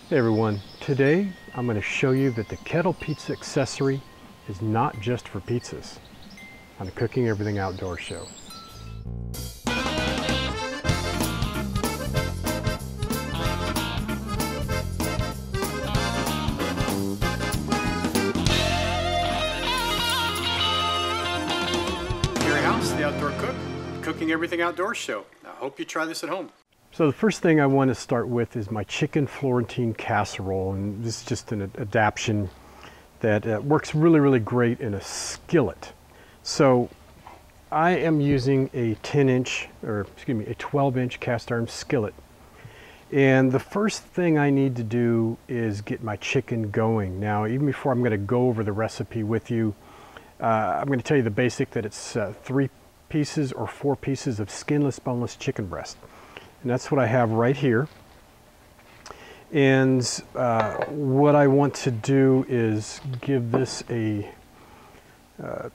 Hey everyone, today I'm going to show you that the Kettle Pizza accessory is not just for pizzas on the Cooking Everything Outdoors show. Gary House, the Outdoor Cook, Cooking Everything Outdoors show. I hope you try this at home. So the first thing I want to start with is my chicken Florentine casserole, and this is just an adaptation that works really great in a skillet. So I am using a 12-inch cast iron skillet, and the first thing I need to do is get my chicken going. Now, even before I'm going to go over the recipe with you, I'm going to tell you the basic that it's 3 pieces or 4 pieces of skinless, boneless chicken breast. And that's what I have right here. And what I want to do is give this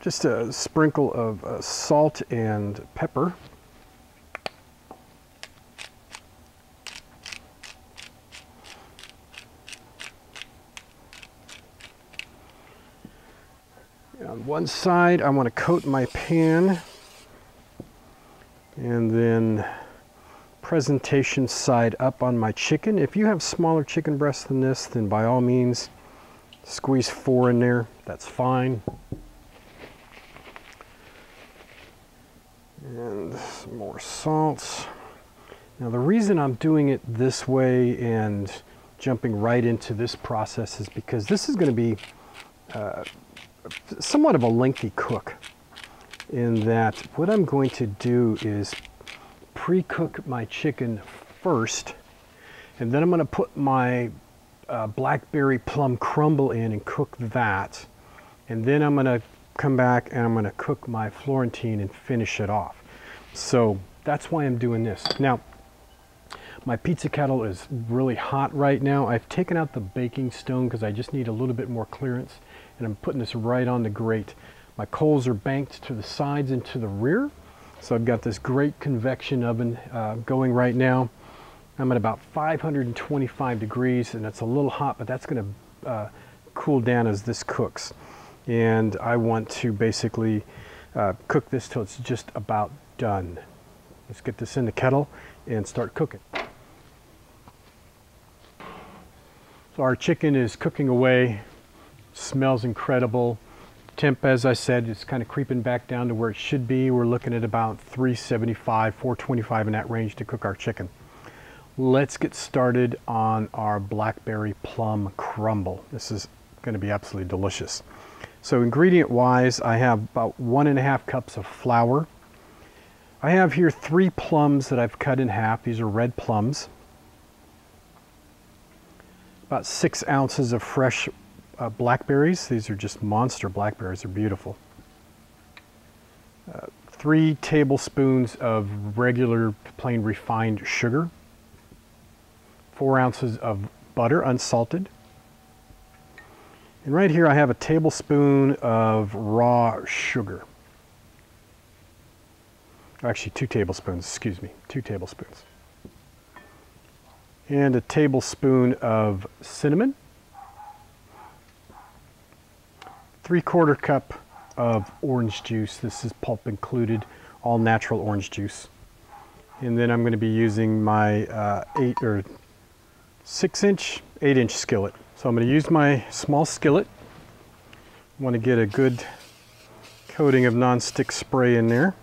just a sprinkle of salt and pepper. And on one side, I want to coat my pan, and then presentation side up on my chicken. If you have smaller chicken breasts than this, then by all means squeeze 4 in there. That's fine. And some more salt. Now the reason I'm doing it this way and jumping right into this process is because this is going to be somewhat of a lengthy cook, in that what I'm going to do is pre-cook my chicken first, and then I'm going to put my Blackberry Plum crumble in and cook that, and then I'm going to come back and I'm going to cook my Florentine and finish it off. So that's why I'm doing this. Now, my pizza kettle is really hot right now. I've taken out the baking stone because I just need a little bit more clearance, and I'm putting this right on the grate. My coals are banked to the sides and to the rear. So I've got this great convection oven going right now. I'm at about 525 degrees, and that's a little hot, but that's going to cool down as this cooks. And I want to basically cook this till it's just about done. Let's get this in the kettle and start cooking. So our chicken is cooking away. Smells incredible. Temp, as I said, is kind of creeping back down to where it should be. We're looking at about 375, 425 in that range to cook our chicken. Let's get started on our Blackberry Plum crumble. This is going to be absolutely delicious. So ingredient wise, I have about 1.5 cups of flour. I have here 3 plums that I've cut in half. These are red plums. About 6 ounces of fresh blackberries. These are just monster blackberries. They're beautiful. 3 tablespoons of regular plain refined sugar. 4 ounces of butter, unsalted. And right here I have a tablespoon of raw sugar. Actually 2 tablespoons, excuse me, 2 tablespoons. And a tablespoon of cinnamon. 3/4 cup of orange juice. This is pulp included, all natural orange juice. And then I'm going to be using my 8-inch skillet. So I'm going to use my small skillet. I want to get a good coating of non-stick spray in there.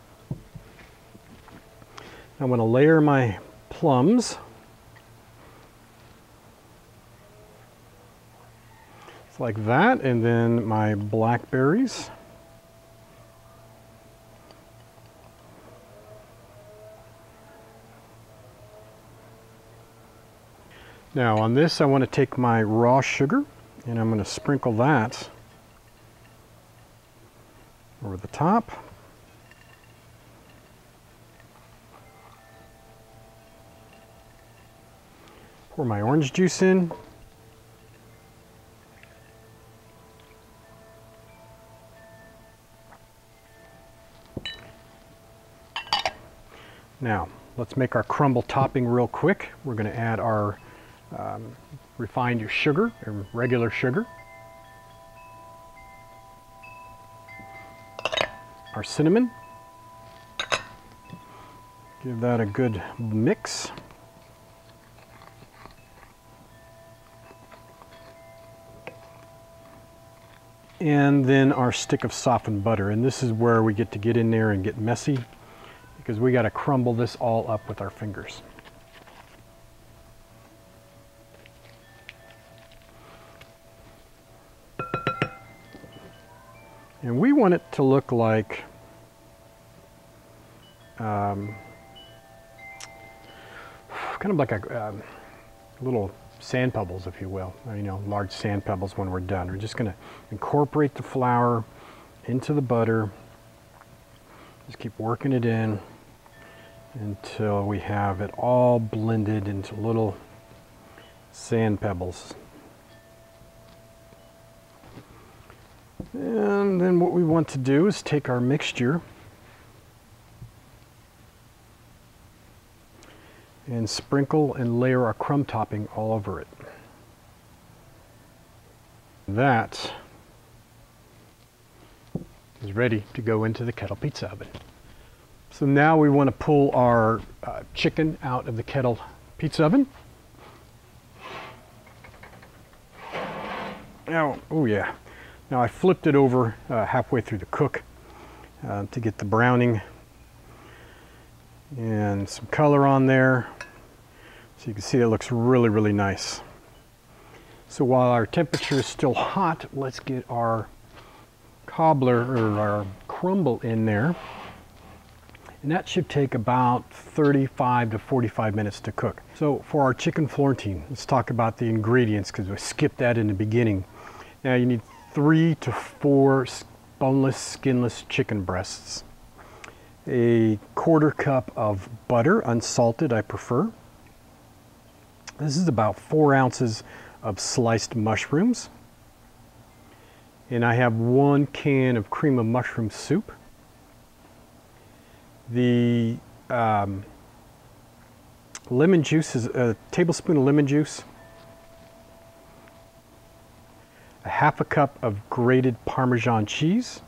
I'm going to layer my plums. Like that, and then my blackberries. Now on this I want to take my raw sugar, and I'm going to sprinkle that over the top. Pour my orange juice in. Now, let's make our crumble topping real quick. We're going to add our refined sugar, or regular sugar. Our cinnamon. Give that a good mix. And then our stick of softened butter. And this is where we get to get in there and get messy, because we got to crumble this all up with our fingers. And we want it to look like kind of like a little sand pebbles, if you will, you know, large sand pebbles when we're done. We're just going to incorporate the flour into the butter. Just keep working it in until we have it all blended into little sand pebbles. And then what we want to do is take our mixture and sprinkle and layer our crumb topping all over it. That is ready to go into the Kettle pizza oven. So now we want to pull our chicken out of the Kettle pizza oven. Now, oh yeah. Now I flipped it over halfway through the cook to get the browning and some color on there. So you can see it looks really, really nice. So while our temperature is still hot, let's get our cobbler or our crumble in there. And that should take about 35 to 45 minutes to cook. So for our chicken Florentine, let's talk about the ingredients, because we skipped that in the beginning. Now you need 3 to 4 boneless, skinless chicken breasts, a 1/4 cup of butter, unsalted I prefer. This is about 4 ounces of sliced mushrooms. And I have 1 can of cream of mushroom soup. The lemon juice is a tablespoon of lemon juice. A 1/2 cup of grated Parmesan cheese.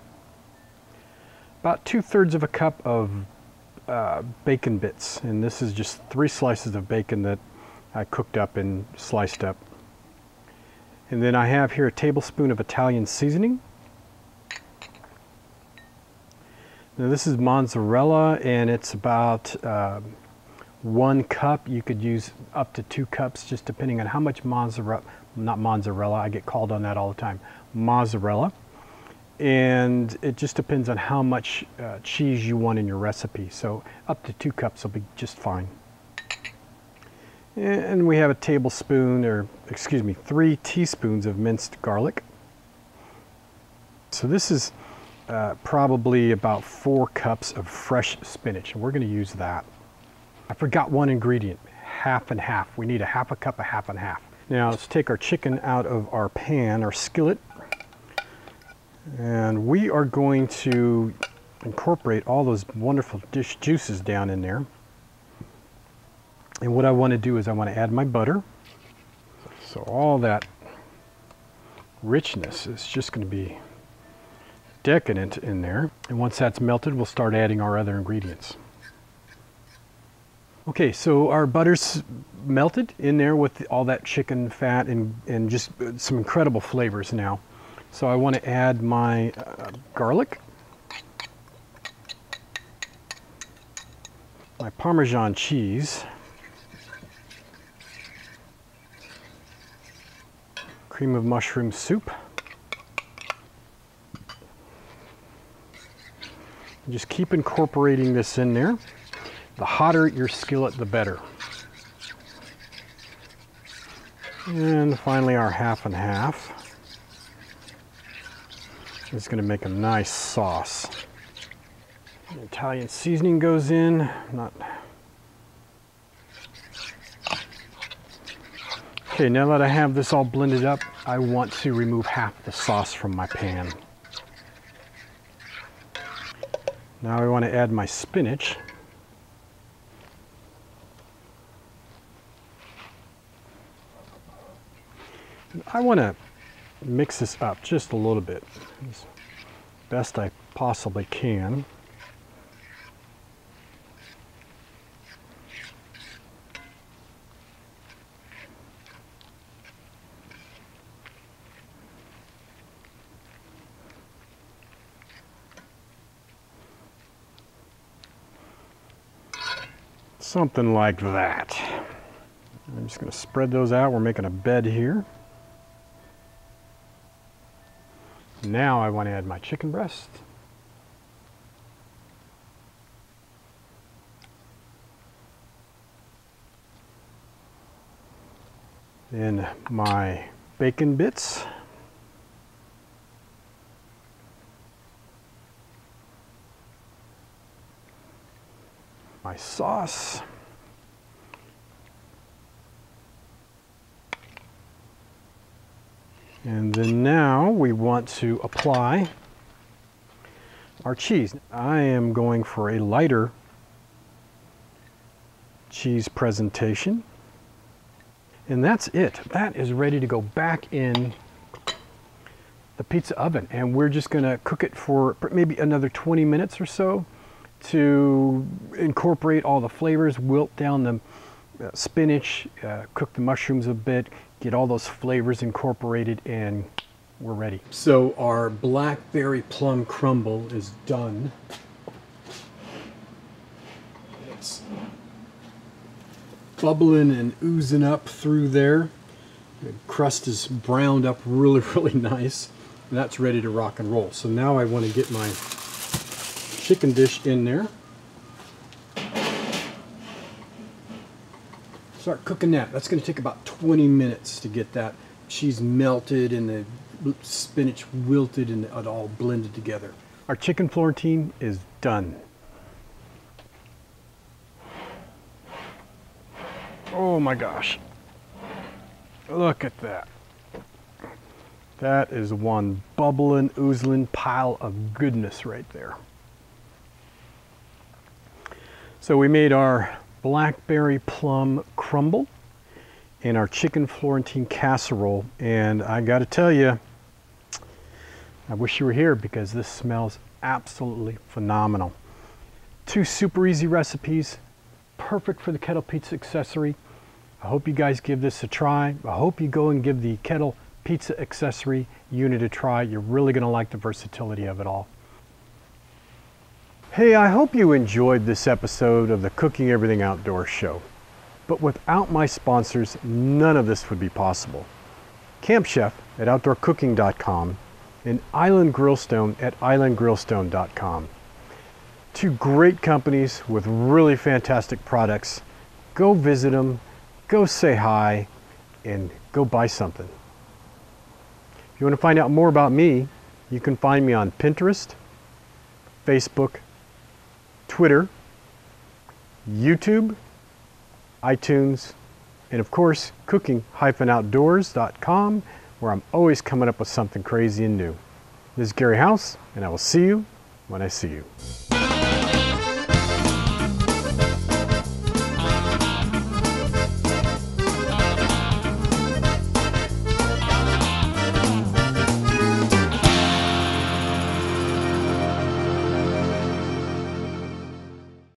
About 2/3 of a cup of bacon bits. And this is just 3 slices of bacon that I cooked up and sliced up. And then I have here a tablespoon of Italian seasoning. Now this is mozzarella, and it's about 1 cup. You could use up to 2 cups, just depending on how much mozzarella, not mozzarella, I get called on that all the time, mozzarella. And it just depends on how much cheese you want in your recipe. So up to 2 cups will be just fine. And we have a tablespoon, or excuse me, 3 teaspoons of minced garlic. So this is probably about 4 cups of fresh spinach, and we're going to use that. I forgot one ingredient, half and half. We need a 1/2 cup of half and half. Now let's take our chicken out of our pan, our skillet, and we are going to incorporate all those wonderful dish juices down in there. And what I want to do is I want to add my butter. So all that richness is just going to be decadent in there. And once that's melted, we'll start adding our other ingredients. Okay, so our butter's melted in there with all that chicken fat and just some incredible flavors now. So I want to add my garlic, my Parmesan cheese, cream of mushroom soup. Just keep incorporating this in there. The hotter your skillet, the better. And finally our half and half. It's going to make a nice sauce. The Italian seasoning goes in. Okay, now that I have this all blended up, I want to remove half the sauce from my pan. Now I want to add my spinach. I want to mix this up just a little bit as best I possibly can. Something like that. I'm just going to spread those out. We're making a bed here. Now I want to add my chicken breast. Then my bacon bits. My sauce. And then now we want to apply our cheese. I am going for a lighter cheese presentation. And that's it. That is ready to go back in the pizza oven. And we're just going to cook it for maybe another 20 minutes or so to incorporate all the flavors, wilt down the spinach, cook the mushrooms a bit, get all those flavors incorporated, and we're ready. So our blackberry plum crumble is done. It's bubbling and oozing up through there. The crust is browned up really, really nice. And that's ready to rock and roll. So now I want to get my chicken dish in there. Start cooking that. That's going to take about 20 minutes to get that cheese melted and the spinach wilted and it all blended together. Our chicken Florentine is done. Oh my gosh. Look at that. That is one bubbling, oozling pile of goodness right there. So we made our blackberry plum crumble and our chicken Florentine casserole, and I gotta tell you, I wish you were here because this smells absolutely phenomenal. Two super easy recipes, perfect for the Kettle Pizza Accessory. I hope you guys give this a try. I hope you go and give the Kettle Pizza Accessory unit a try. You're really gonna like the versatility of it all. Hey, I hope you enjoyed this episode of the Cooking Everything Outdoors show. But without my sponsors, none of this would be possible. Camp Chef at OutdoorCooking.com and Island Grillstone at IslandGrillstone.com. Two great companies with really fantastic products. Go visit them, go say hi, and go buy something. If you want to find out more about me, you can find me on Pinterest, Facebook, Twitter, YouTube, iTunes, and of course, cooking-outdoors.com, where I'm always coming up with something crazy and new. This is Gary House, and I will see you when I see you.